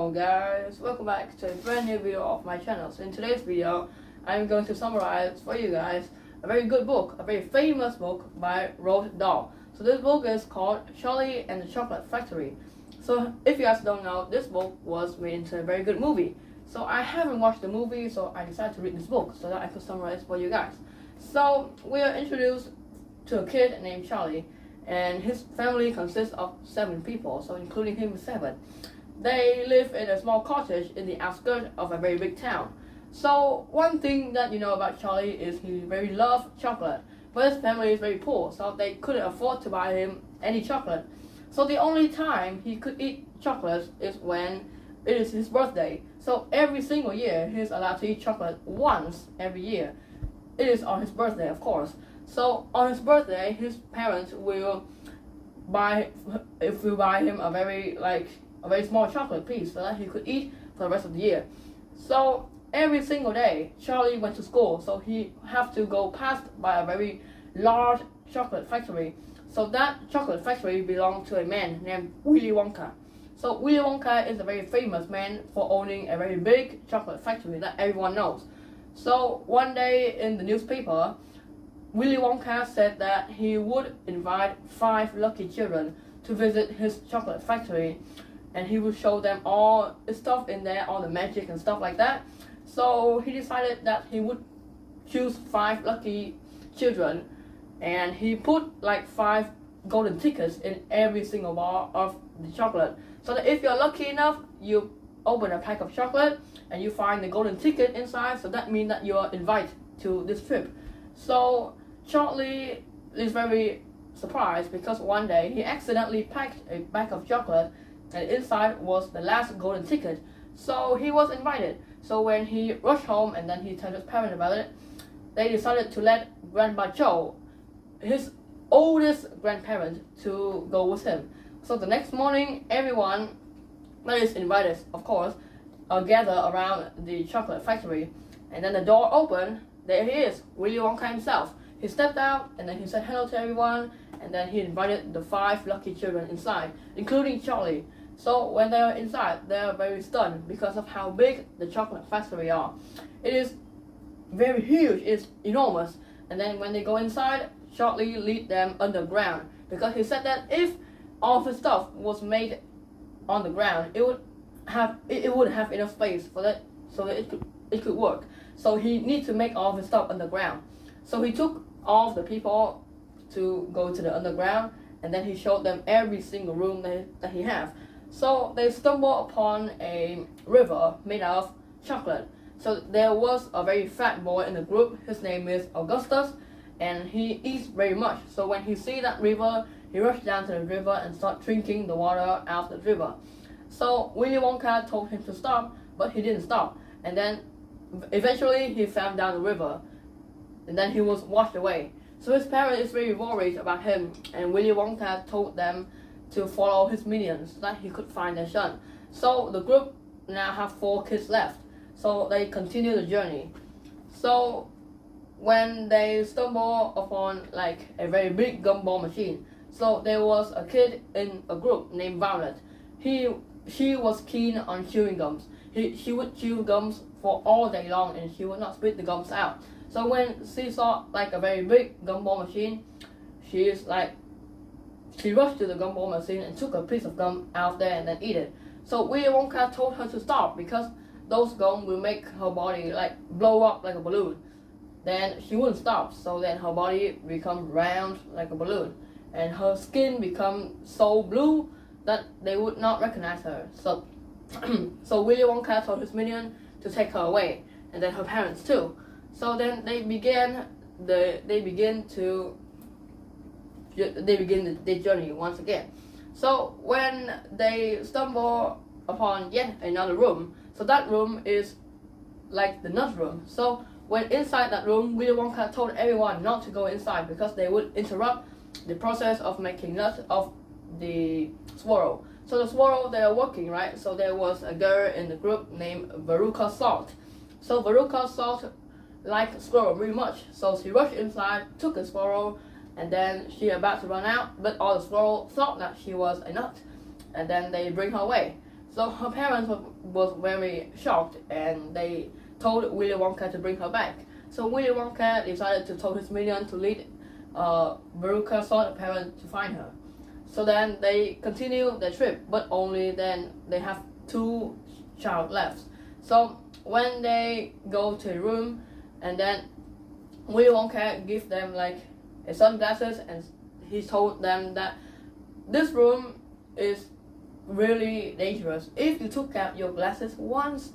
Hello guys, welcome back to a brand new video of my channel. So in today's video, I'm going to summarize for you guys a very good book, a very famous book by Roald Dahl. So this book is called Charlie and the Chocolate Factory. So if you guys don't know, this book was made into a very good movie. So I haven't watched the movie, so I decided to read this book so that I could summarize for you guys. So we are introduced to a kid named Charlie, and his family consists of 7 people, so including him 7. They live in a small cottage in the outskirts of a very big town. So one thing that you know about Charlie is he very loves chocolate, but his family is very poor, so they couldn't afford to buy him any chocolate. So the only time he could eat chocolate is when it is his birthday. So every single year he's allowed to eat chocolate once every year. It is on his birthday, of course. So on his birthday, his parents will buy him a very small chocolate piece so that he could eat for the rest of the year. So every single day, Charlie went to school, so he have to go past by a very large chocolate factory. So that chocolate factory belonged to a man named Willy Wonka. So Willy Wonka is a very famous man for owning a very big chocolate factory that everyone knows. So one day in the newspaper, Willy Wonka said that he would invite 5 lucky children to visit his chocolate factory, and he would show them all the stuff in there, all the magic and stuff like that. So he decided that he would choose 5 lucky children, and he put like 5 golden tickets in every single bar of the chocolate, so that if you're lucky enough, you open a pack of chocolate and you find the golden ticket inside, so that means that you are invited to this trip. So Charlie is very surprised because one day he accidentally packed a bag of chocolate and inside was the last golden ticket. So he was invited. So when he rushed home and then he told his parents about it, they decided to let Grandpa Joe, his oldest grandparent, to go with him. So the next morning, everyone that is invited, of course, gather around the chocolate factory, and then the door opened. There he is, Willy Wonka himself. He stepped out and then he said hello to everyone, and then he invited the 5 lucky children inside, including Charlie. So when they are inside, they are very stunned because of how big the chocolate factory are. It is very huge, it's enormous. And then when they go inside, Charlie lead them underground because he said that if all of his stuff was made on the ground, it would have enough space for that, so that it could work. So he needs to make all of his stuff underground. So he took all of the people to go to the underground, and then he showed them every single room that he have. So they stumbled upon a river made out of chocolate. So there was a very fat boy in the group. His name is Augustus, and he eats very much. So when he see that river, he rushed down to the river and start drinking the water out of the river. So Willy Wonka told him to stop, but he didn't stop. And then eventually he fell down the river, and then he was washed away. So his parents is very worried about him, and Willy Wonka told them to follow his minions so that he could find their son. So the group now have 4 kids left, so they continue the journey. So when they stumble upon like a very big gumball machine, so there was a kid in a group named Violet. She was keen on chewing gums. She would chew gums for all day long, and she would not spit the gums out. So when she saw like a very big gumball machine, she rushed to the gumball machine and took a piece of gum out there and then eat it. So Willy Wonka told her to stop because those gum will make her body like blow up like a balloon. Then she wouldn't stop, so then her body become round like a balloon, and her skin become so blue that they would not recognize her. So so Willy Wonka told his minion to take her away, and then her parents too. So then they begin their journey once again. So when they stumble upon yet another room, so that room is like the nut room. So when inside that room, Willy Wonka told everyone not to go inside because they would interrupt the process of making nuts of the swirl. So the swirl, they are working, right? So there was a girl in the group named Veruca Salt. So Veruca Salt liked squirrel very much, so she rushed inside, took a squirrel, and then she about to run out, but all the squirrel thought that she was a nut, and then they bring her away. So her parents was very shocked, and they told Willy Wonka to bring her back. So Willy Wonka decided to tell his minion to lead Veruca saw the parent to find her. So then they continue their trip, but only then they have 2 child left. So when they go to a room, and then Willy Wonka give them like sunglasses, and he told them that this room is really dangerous. If you took out your glasses once,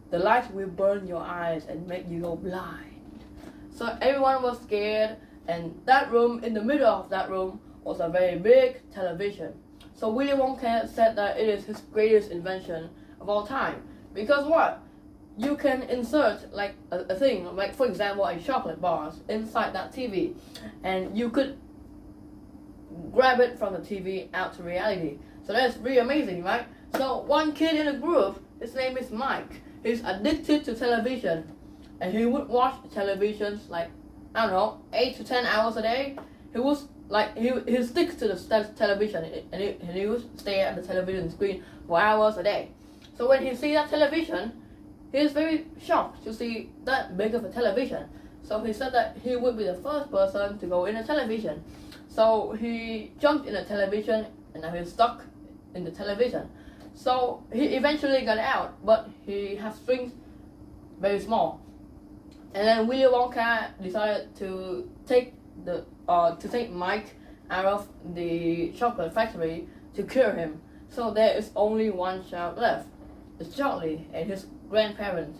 the light will burn your eyes and make you go blind. So everyone was scared, and that room, in the middle of that room, was a very big television. So Willy Wonka said that it is his greatest invention of all time. Because what? You can insert like a thing, like for example a chocolate bars inside that TV, and you could grab it from the TV out to reality. So that's really amazing, right? So one kid in the group, his name is Mike. He's addicted to television, and he would watch televisions like, I don't know, 8 to 10 hours a day. He was like, he sticks to the television, and he would stay at the television screen for hours a day. So when he sees that television, he is very shocked to see that big of a television. So he said that he would be the first person to go in the television. So he jumped in the television, and now he's stuck in the television. So he eventually got out, but he has strings very small. And then Willy Wonka decided to take Mike out of the chocolate factory to cure him. So there is only one child left. It's Charlie and his grandparents,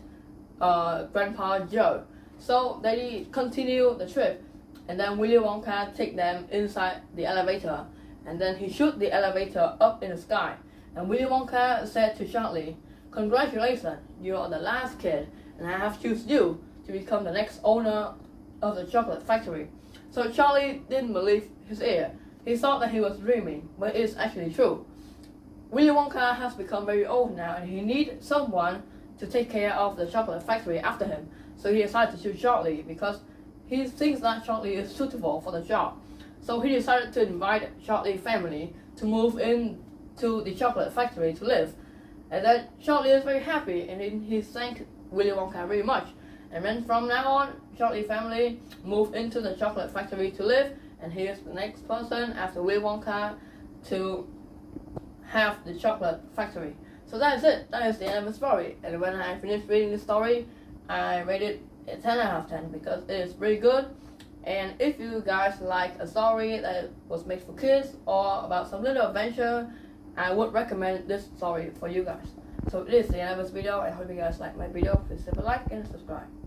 Grandpa Joe. So they continue the trip, and then Willy Wonka take them inside the elevator, and then he shoot the elevator up in the sky. And Willy Wonka said to Charlie, "Congratulations, you are the last kid, and I have choose you to become the next owner of the chocolate factory." So Charlie didn't believe his ear. He thought that he was dreaming, but it's actually true. Willy Wonka has become very old now, and he needs someone to take care of the chocolate factory after him. So he decided to choose Charlie because he thinks that Charlie is suitable for the job. So he decided to invite Charlie's family to move in to the chocolate factory to live. And then Charlie is very happy, and he thanked Willy Wonka very much. And then from now on, Charlie's family moved into the chocolate factory to live, and he is the next person after Willy Wonka to have the chocolate factory. So that is it. That is the end of the story. And when I finished reading the story, I rated it 10 out of 10 because it is really good. And if you guys like a story that was made for kids or about some little adventure, I would recommend this story for you guys. So this is the end of this video. I hope you guys like my video. Please leave a like and subscribe.